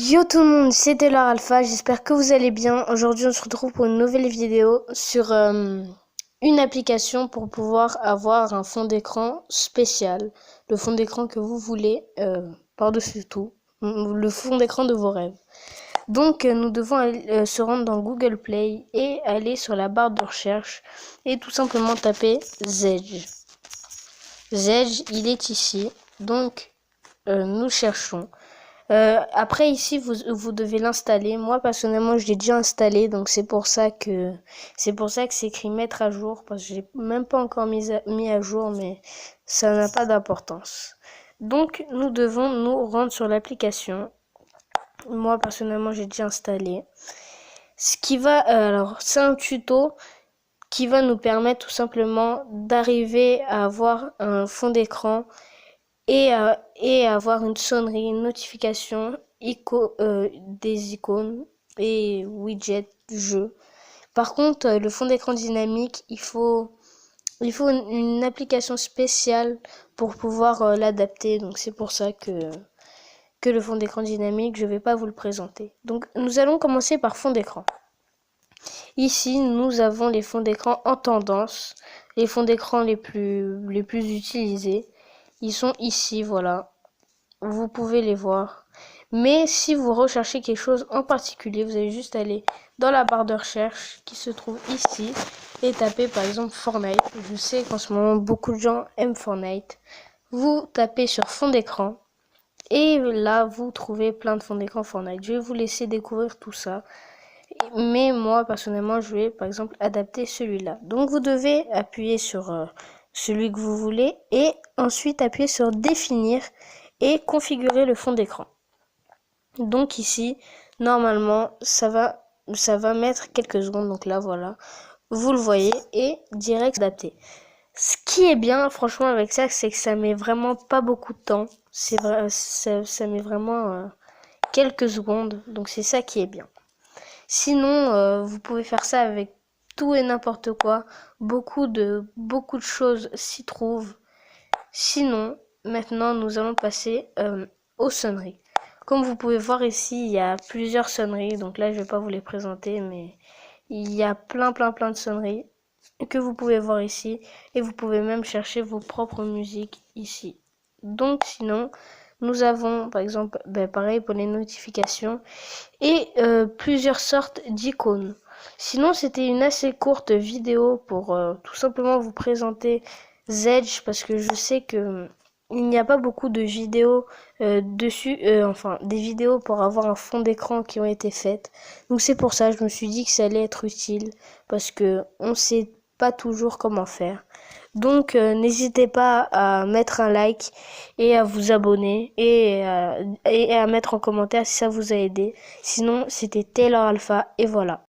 Yo tout le monde, c'est Taylor Alpha, j'espère que vous allez bien. Aujourd'hui on se retrouve pour une nouvelle vidéo sur une application pour pouvoir avoir un fond d'écran spécial. Le fond d'écran que vous voulez, par-dessus tout, le fond d'écran de vos rêves. Donc nous devons se rendre dans Google Play et aller sur la barre de recherche et tout simplement taper Zedge. Zedge, il est ici, donc nous cherchons. Après ici vous devez l'installer. Moi personnellement je l'ai déjà installé, donc c'est pour ça que c'est écrit mettre à jour, parce que je l'ai même pas encore mis à jour, mais ça n'a pas d'importance. Donc nous devons nous rendre sur l'application. Moi personnellement j'ai déjà installé. Ce qui va alors c'est un tuto qui va nous permettre tout simplement d'arriver à avoir un fond d'écran et avoir une sonnerie, une notification, des icônes et widgets jeu. Par contre, le fond d'écran dynamique, il faut une application spéciale pour pouvoir l'adapter. Donc c'est pour ça que le fond d'écran dynamique, je vais pas vous le présenter. Donc nous allons commencer par fond d'écran. Ici, nous avons les fonds d'écran en tendance, les fonds d'écran les plus utilisés. Ils sont ici, voilà. Vous pouvez les voir. Mais si vous recherchez quelque chose en particulier, vous allez juste aller dans la barre de recherche qui se trouve ici et taper par exemple Fortnite. Je sais qu'en ce moment, beaucoup de gens aiment Fortnite. Vous tapez sur fond d'écran et là, vous trouvez plein de fonds d'écran Fortnite. Je vais vous laisser découvrir tout ça. Mais moi, personnellement, je vais par exemple adapter celui-là. Donc, vous devez appuyer sur celui que vous voulez et ensuite appuyer sur définir et configurer le fond d'écran. Donc ici, normalement, ça va mettre quelques secondes. Donc là, voilà, vous le voyez et direct adapté. Ce qui est bien, franchement, avec ça, c'est que ça met vraiment pas beaucoup de temps. C'est vrai, ça met vraiment quelques secondes. Donc c'est ça qui est bien. Sinon, vous pouvez faire ça avec tout et n'importe quoi. Beaucoup de choses s'y trouvent. Sinon, maintenant, nous allons passer aux sonneries. Comme vous pouvez voir ici, il y a plusieurs sonneries. Donc là, je vais pas vous les présenter, mais il y a plein de sonneries que vous pouvez voir ici. Et vous pouvez même chercher vos propres musiques ici. Donc sinon, nous avons par exemple, pareil pour les notifications et plusieurs sortes d'icônes. Sinon, c'était une assez courte vidéo pour tout simplement vous présenter Zedge, parce que je sais que il n'y a pas beaucoup de vidéos dessus, enfin des vidéos pour avoir un fond d'écran qui ont été faites. Donc c'est pour ça, je me suis dit que ça allait être utile, parce que on sait pas toujours comment faire. Donc n'hésitez pas à mettre un like et à vous abonner et à mettre en commentaire si ça vous a aidé. Sinon, c'était Taylor Alpha et voilà.